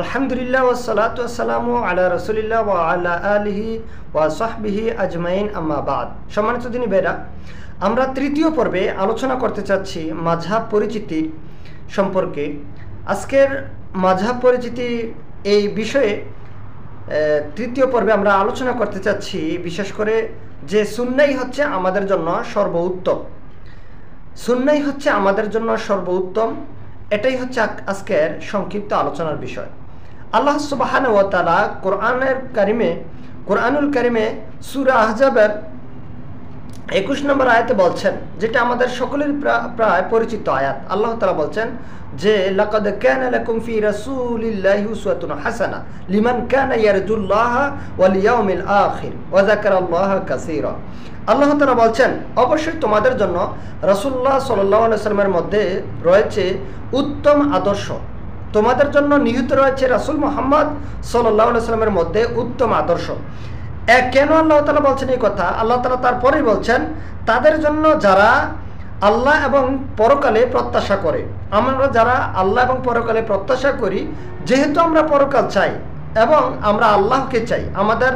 আলহামদুলিল্লাহ ওয়াসসালাতু ওয়াসসালামু আলা রাসূলিল্লাহ ওয়া আলা আলিহি ওয়া সাহবিহি আজমাইন আম্মা বাদ। সম্মানিত দিনী ভাইরা, আমরা তৃতীয় পর্বে আলোচনা করতে চাচ্ছি মাযহাব পরিচিতির সম্পর্কে। আজকের মাযহাব পরিচিতি এই বিষয়ে তৃতীয় পর্বে আমরা আলোচনা করতে চাচ্ছি বিশেষ করে যে সুন্নাই হচ্ছে আমাদের জন্য সর্বোত্তম। সুন্নাই হচ্ছে আমাদের জন্য সর্বোত্তম, এটাই হচ্ছে আজকের সংক্ষিপ্ত আলোচনার বিষয়। আল্লাহ সুবহানাহু ওয়া তাআলা কোরআনুল কারিমে সূরা আহজাবের 21 নম্বর আয়াতে বলছেন, যেটা আমাদের সকলের প্রায় পরিচিত আয়াত। আল্লাহ তাআলা বলছেন যে লাকাদ কানা লাকুম ফি রাসূলিল্লাহি উসওয়াতুন হাসানাহ লিমান কানা ইয়ারজুল্লাহা ওয়াল ইয়াউমিল আখির ওয়া যাকারাল্লাহা কাসীরা। আল্লাহ তাআলা বলছেন, অবশ্যই তোমাদের জন্য রাসূলুল্লাহ সাল্লাল্লাহু আলাইহি ওয়াসাল্লামের মধ্যে রয়েছে উত্তম আদর্শ। তোমাদের জন্য নিহিত রয়েছে রাসূল মুহাম্মদ সাল্লাল্লাহু আলাইহি ওয়াসাল্লামের মধ্যে উত্তম আদর্শ। কেন আল্লাহ তাআলা বলছেন এই কথা? আল্লাহ তাআলা তারপরেই বলছেন, তাদের জন্য যারা আল্লাহ এবং পরকালে প্রত্যাশা করে। আমরা যারা আল্লাহ এবং পরকালে প্রত্যাশা করি, যেহেতু আমরা পরকাল চাই এবং আমরা আল্লাহকে চাই, আমাদের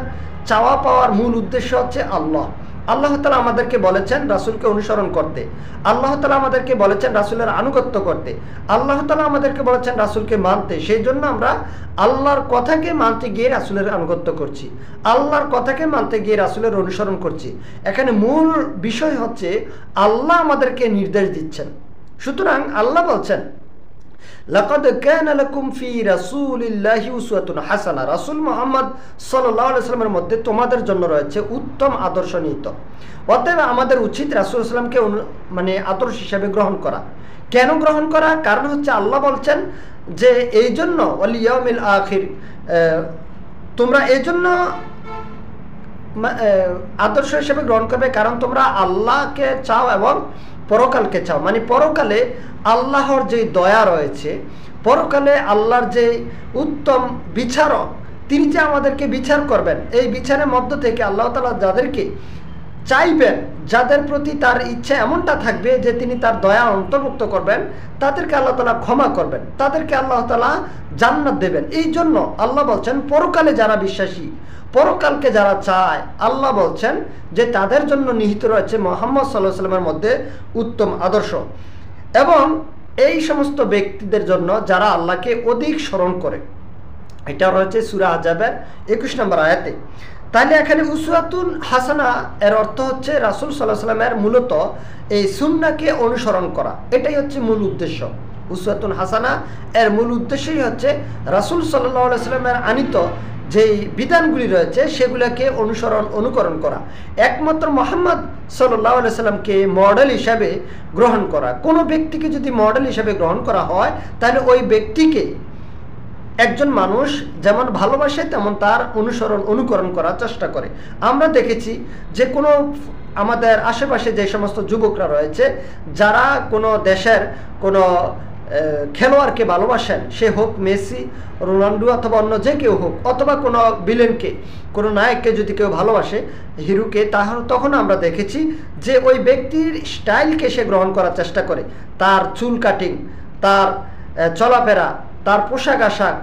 চাওয়া পাওয়ার মূল উদ্দেশ্য হচ্ছে আল্লাহ। আল্লাহ তাআলা আমাদেরকে বলেছেন রাসূলকে অনুসরণ করতে, আল্লাহ তাআলা আমাদেরকে বলেছেন রাসূলের আনুগত্য করতে, আল্লাহ তাআলা আমাদেরকে বলেছেন রাসূলকে মানতে। সেই জন্য আমরা আল্লাহর কথাকে মানতে গিয়ে রাসূলের আনুগত্য করছি, আল্লাহর কথাকে মানতে গিয়ে রাসূলের অনুসরণ করছি। এখানে মূল বিষয় হচ্ছে আল্লাহ আমাদেরকে নির্দেশ দিচ্ছেন। সুতরাং আল্লাহ বলছেন, লাকাদ কানা লাকুম ফি রাসূলিল্লাহি উসওয়াতুন হাসানাহ, রাসূল মুহাম্মদ সাল্লাল্লাহু আলাইহি ওয়াসাল্লামের মধ্যে তোমাদের জন্য রয়েছে উত্তম আদর্শ নিহিত। অতএব আমাদের উচিত রাসূল সাল্লামকে আদর্শ হিসেবে গ্রহণ করা। কেন গ্রহণ করা? কারণ হচ্ছে আল্লাহ বলছেন যে এই জন্য ওয়াল ইয়াউমিল আখির, তোমরা এই জন্য আদর্শ হিসেবে গ্রহণ করবে কারণ তোমরা আল্লাহকে চাও এবং পরকালকে চাও। পরকালে আল্লাহর যে দয়া রয়েছে, পরকালে আল্লাহর যে উত্তম বিচারক, তিনি যে আমাদেরকে বিচার করবেন, এই বিচারের মধ্য থেকে আল্লাহ তাআলা যাদেরকে চাইবেন, যাদের প্রতি তার ইচ্ছা এমনটা থাকবে যে তিনি তার দয়া অন্তর্ভুক্ত করবেন, তাদেরকে আল্লাহ তাআলা ক্ষমা করবেন, তাদেরকে আল্লাহ তাআলা জান্নাত দেবেন। এই জন্য আল্লাহ বলছেন পরকালে যারা বিশ্বাসী, পরকালকে যারা চায়, আল্লাহ বলছেন যে তাদের জন্য নিহিত রয়েছে মুহাম্মদ সাল্লাল্লাহু আলাইহি ওয়াসাল্লামের মধ্যে উত্তম আদর্শ। এবং এই সমস্ত ব্যক্তিদের জন্য যারা আল্লাহকে অধিক স্মরণ করে, এটা রয়েছে সূরা আহজাবের 21 নম্বর আয়াতে। তাহলে এখানে উসওয়াতুন হাসানা এর অর্থ হচ্ছে রাসূল সাল্লাল্লাহু আলাইহি ওয়াসাল্লামের মূলত এই সুন্নাহকে অনুসরণ করা, এটাই হচ্ছে মূল উদ্দেশ্য। উসওয়াতুন হাসানা এর মূল উদ্দেশ্যই হচ্ছে রাসূল সাল্লাল্লাহু আলাইহি ওয়াসাল্লামের আনিত যেই বিধানগুলি রয়েছে সেগুলোকে অনুকরণ করা, একমাত্র মুহাম্মদ সাল্লাল্লাহু আলাইহি ওয়াসাল্লামকে মডেল হিসাবে গ্রহণ করা। কোনো ব্যক্তিকে যদি মডেল হিসাবে গ্রহণ করা হয়, তাহলে ওই ব্যক্তিকে একজন মানুষ যেমন ভালোবাসে তেমন তার অনুকরণ করার চেষ্টা করে। আমরা দেখেছি যে কোনো আমাদের আশেপাশে যে সমস্ত যুবকরা রয়েছে, যারা কোনো দেশের কোনো খেলোয়াড়কে ভালোবাসেন, সে হোক মেসি, রোনাল্ডো অথবা অন্য যে কেউ হোক, অথবা কোনো ভিলেনকে, কোনো নায়ককে যদি কেউ ভালোবাসে, হিরোকে, তখন আমরা দেখেছি যে ওই ব্যক্তির স্টাইলকে সে গ্রহণ করার চেষ্টা করে। তার চুল কাটিং, তার চলাফেরা, তার পোশাক আশাক,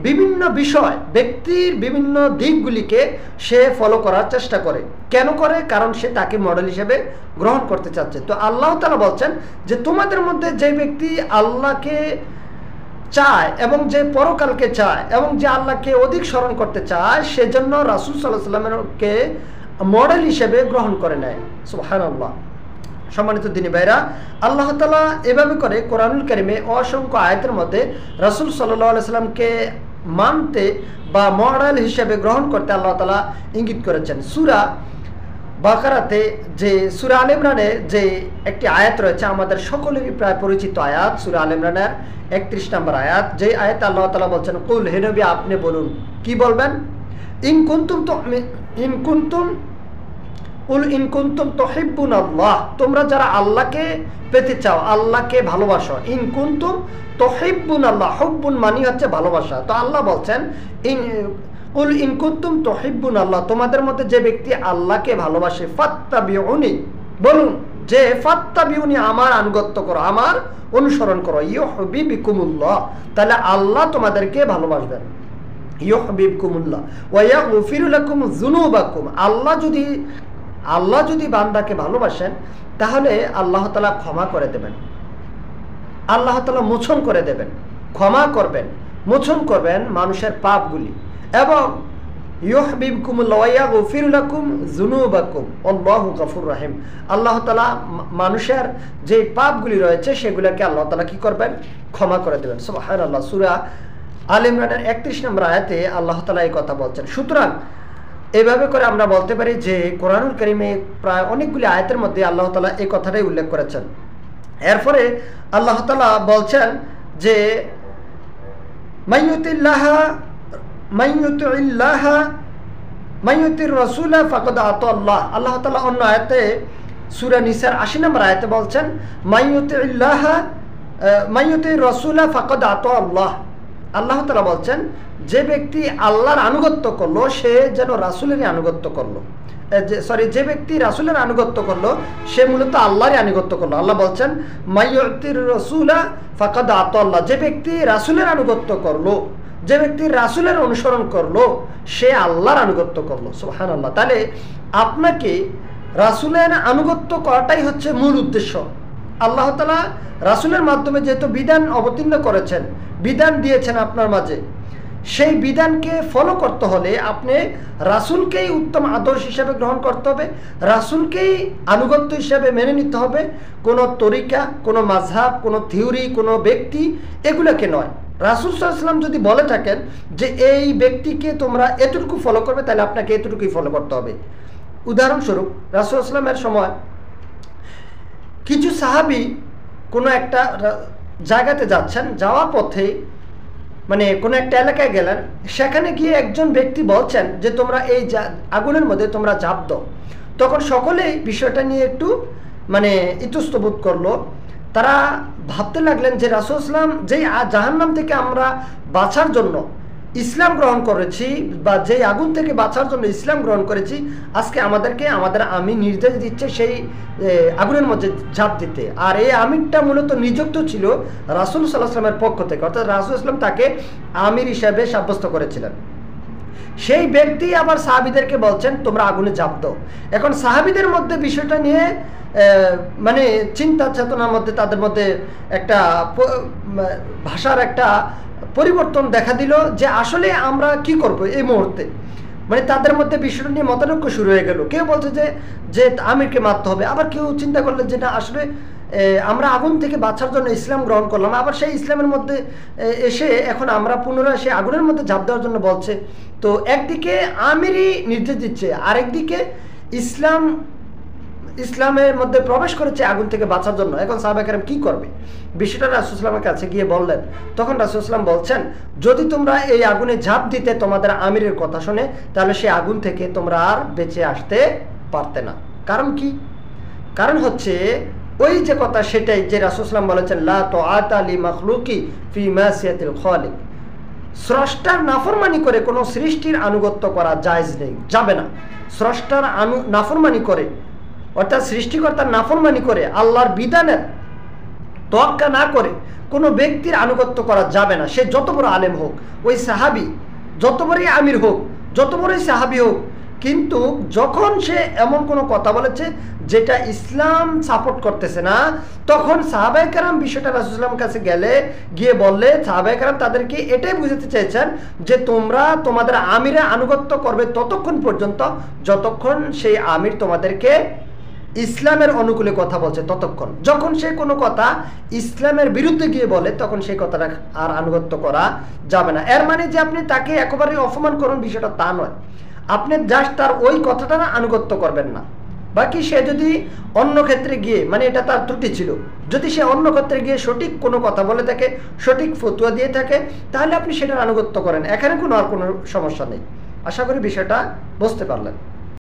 বিভিন্ন বিষয়, ব্যক্তির বিভিন্ন দিকগুলিকে সে ফলো করার চেষ্টা করে। কেন করে? কারণ সে তাকে মডেল হিসেবে গ্রহণ করতে চাচ্ছে। তো আল্লাহ তাআলা বলছেন যে তোমাদের মধ্যে যে ব্যক্তি আল্লাহকে চায় এবং যে পরকালকে চায় এবং যে আল্লাহকে অধিক স্মরণ করতে চায়, সেজন্য রাসূল সাল্লাল্লাহু আলাইহি ওয়াসাল্লামকে মডেল হিসেবে গ্রহণ করে নেয়। সুবহানাল্লাহ। সম্মানিত দিনী ভাইরা, আল্লাহ তাআলা এভাবে করে কোরআনুল কারিমে অসংখ্য আয়াতের মধ্যে রাসূল সাল্লাল্লাহু আলাইহি ওয়াসাল্লামকে মানতে বা মডেল হিসেবে গ্রহণ করতে আল্লাহ তাআলা ইঙ্গিত করেছেন। সূরা বাকারাতে যে সূরা আলে ইমরানে যে একটি আয়াত রয়েছে, আমাদের সকলেরই প্রায় পরিচিত আয়াত, সূরা আলে ইমরানের 31 নম্বর আয়াত, যে আয়াতে আল্লাহ তাআলা বলছেন, কুল, হে নবী আপনি বলুন। কি বলবেন? ইন কুনতুম তুহিব্বুনাল্লাহ, তোমরা যারা আল্লাহকে পেতে চাও, আল্লাহকে ভালোবাসো। ইন কুনতুম তুহিব্বুনাল্লাহ, হুব্বুন মানি হচ্ছে ভালোবাসা। তো আল্লাহ বলছেন কুল ইন কুনতুম তুহিব্বুনাল্লাহ, তোমাদের মধ্যে যে ব্যক্তি আল্লাহকে ভালোবাসে, ফাত্তাবিউনি, বলুন যে ফাত্তাবিউনি, আমার আনুগত্য করো, আমার অনুসরণ করো, ইউহিব্বুকুমুল্লাহ, তাহলে আল্লাহ তোমাদেরকে ভালোবাসবেন। ইউহিব্বুকুমুল্লাহ ওয়া ইয়াগফিরু লাকুম যুনুবাকুম, আল্লাহ যদি বান্দাকে ভালোবাসেন তাহলে আল্লাহ তাআলা ক্ষমা করে দেবেন, আল্লাহ তাআলা মোচন করে দেবেন, ক্ষমা করবেন, মোচন করবেন মানুষের পাপগুলি, এবং ইউহিব্বুকুমুল্লাহ ওয়া ইয়াগফিরু লাকুম যুনুবাকুম আল্লাহু গফুরুর রহিম, আল্লাহ তাআলা মানুষের যে পাপগুলি রয়েছে সেগুলোকে আল্লাহ তাআলা কি করবেন, ক্ষমা করে দেবেন। সুবহানাল্লাহ। সূরা আল ইমরানের 31 নম্বর আয়াতে আল্লাহ তাআলা এই কথা বলছেন। সুতরাং এইভাবে করে আমরা বলতে পারি যে কোরআনুল কারীমে প্রায় অনেকগুলি আয়াতের মধ্যে আল্লাহ তাআলা এই কথাটাই উল্লেখ করেছেন। এরপরে আল্লাহ তাআলা বলছেন যে মাইয়ুতির রাসূলা ফাকাদ আতা আল্লাহ, আল্লাহ তাআলা অন্য আয়াতে সূরা নিসার 80 নম্বর আয়াতে বলছেন মাইয়ুতির রাসূলা ফাকাদ আতা আল্লাহ, আল্লাহ তাআলা বলছেন যে ব্যক্তি আল্লাহর আনুগত্য করলো সে যেন রাসূলেরই আনুগত্য করলো, যে ব্যক্তি রাসূলের আনুগত্য করলো সে মূলত আল্লাহরই আনুগত্য করলো। আল্লাহ বলছেন মাইয়ুতির রাসূলা ফাকাদ আতা আল্লাহ, যে ব্যক্তি রাসূলের আনুগত্য করলো, যে ব্যক্তি রাসূলের অনুসরণ করলো সে আল্লাহর আনুগত্য করলো। সুবহানাল্লাহ। তাহলে আপনাকে রাসূলের আনুগত্য করাটাই হচ্ছে মূল উদ্দেশ্য। আল্লাহ তাআলা রাসূলের মাধ্যমে যেহেতু বিধান অবতীর্ণ করেছেন, বিধান দিয়েছেন আপনার মাঝে, সেই বিধানকে ফলো করতে হলে আপনি রাসূলকেই উত্তম আদর্শ হিসেবে গ্রহণ করতে হবে, রাসূলকেই আনুগত্য হিসেবে মেনে নিতে হবে। কোনো তরিকা, কোনো মাযহাব, কোনো থিওরি, কোনো ব্যক্তি এগুলোকে নয়। রাসূল সাল্লাল্লাহু আলাইহি ওয়াসাল্লাম যদি বলে থাকেন যে এই ব্যক্তিকে তোমরা এতটুকু ফলো করবে, তাহলে আপনাকে এতটুকুই ফলো করতে হবে। উদাহরণস্বরূপ রাসূল সাল্লাল্লাহু আলাইহি ওয়াসাল্লামের সময় কিছু সাহাবী কোনো একটা জায়গাতে যাচ্ছেন, যাওয়ার পথে মানে কোনো একটা এলাকায় গেলেন, সেখানে গিয়ে একজন ব্যক্তি বলছেন যে তোমরা এই আগুনের মধ্যে তোমরা ঝাঁপ দাও। তখন সকলেই বিষয়টা নিয়ে একটু মানে ইতস্তত করলো। তারা ভাবতে লাগলেন যে রাসূল সাল্লাল্লাহু আলাইহি ওয়াসাল্লাম যেই জাহান্নাম থেকে আমরা বাঁচার জন্য ইসলাম গ্রহণ করেছি, বা যেই আগুন থেকে বাঁচার জন্য ইসলাম গ্রহণ করেছি, আজকে আমাদের আমির নির্দেশ দিচ্ছে সেই আগুনের মধ্যে ঝাঁপ দিতে। আর এই আমিরটা মূলত নিযুক্ত ছিল রাসূল সাল্লাল্লাহু আলাইহি ওয়াসাল্লামের পক্ষ থেকে, অর্থাৎ রাসূল সাল্লাল্লাহু আলাইহি ওয়াসাল্লাম তাকে আমির হিসাবে সাব্যস্ত করেছিলেন। সেই ব্যক্তি আবার সাহাবীদেরকে বলছেন তোমরা আগুনে ঝাঁপ দাও। এখন সাহাবীদের মধ্যে বিষয়টা নিয়ে মানে চিন্তা চেতনার মধ্যে তাদের মধ্যে একটা ভাষার একটা পরিবর্তন দেখা দিল যে আসলে আমরা কি করব এই মুহূর্তে। মানে তাদের মধ্যে বিষয়টা নিয়ে মতানৈক্য শুরু হয়ে গেল। কেউ বলছে যে আমিরকে মারতে হবে, আবার কেউ চিন্তা করলেন যে না আসলে আমরা আগুন থেকে বাঁচার জন্য ইসলাম গ্রহণ করলাম, আবার সেই ইসলামের মধ্যে এসে এখন আমরা পুনরায় সেই আগুনের মধ্যে ঝাঁপ দেওয়ার জন্য বলছে। তো একদিকে আমিরই নির্দেশ দিচ্ছে, আরেকদিকে ইসলামের মধ্যে প্রবেশ করেছে আগুন থেকে বাঁচার জন্য। এখন সাহাবায়ে কেরাম কি করবে? বিষয়টা রাসূল সাল্লাল্লাহু আলাইহি ওয়াসাল্লামের কাছে গিয়ে বললেন। তখন রাসূল সাল্লাল্লাহু আলাইহি ওয়াসাল্লাম বলছেন যদি তোমরা এই আগুনে ঝাঁপ দিতে তোমাদের আমিরের কথা শুনে, তাহলে সেই আগুন থেকে তোমরা আর বেঁচে আসতে পারতে না। কারণ কি? কারণ হচ্ছে ওই যে কথা সেটাই যে রাসূল সাল্লাল্লাহু আলাইহি ওয়াসাল্লাম বলেছেন লা তুআতা লি মাখলুকি ফি মাসিয়াতিল খালিক, স্রষ্টার নাফরমানি করে কোনো সৃষ্টির আনুগত্য করা জায়েজ নেই, যাবে না। স্রষ্টার নাফরমানি করে অর্থাৎ সৃষ্টিকর্তার নাফরমানি করে আল্লাহর বিধানের তোয়াক্কা না করে কোনো ব্যক্তির আনুগত্য করা যাবে না। সে যত বড় আলেম হোক, ওই সাহাবী যত বড়ই আমির হোক, যত বড়ই সাহাবী হোক, কিন্তু যখন সে এমন কোনো কথা বলেছে যেটা ইসলাম সাপোর্ট করতেছে না, তখন সাহাবায়ে কেরাম বিষয়টা রাসূল সাল্লাল্লাহু আলাইহি ওয়াসাল্লামের কাছে গিয়ে বললে সাহাবায়ে কেরাম তাদেরকে এটাই বুঝাতে চেয়েছেন যে তোমরা তোমাদের আমিরের আনুগত্য করবে ততক্ষণ পর্যন্ত যতক্ষণ সেই আমির তোমাদেরকে ইসলামের অনুকূলে কথা বলছে ততক্ষণ। যখন সে কোনো কথা ইসলামের বিরুদ্ধে গিয়ে বলে তখন সেই কথাটা আর আনুগত্য করা যাবে না। এর মানে যে আপনি তাকে একেবারে অপমান করুন বিষয়টা তা নয়, আপনি জাস্ট তার ওই কথাটা আনুগত্য করবেন না। বাকি সে যদি অন্য ক্ষেত্রে গিয়ে মানে এটা তার ত্রুটি ছিল, যদি সে অন্য ক্ষেত্রে গিয়ে সঠিক কোনো কথা বলে থাকে, সঠিক ফতোয়া দিয়ে থাকে, তাহলে আপনি সেটার আনুগত্য করেন, এখানে কোনো আর কোনো সমস্যা নেই। আশা করি বিষয়টা বুঝতে পারলেন।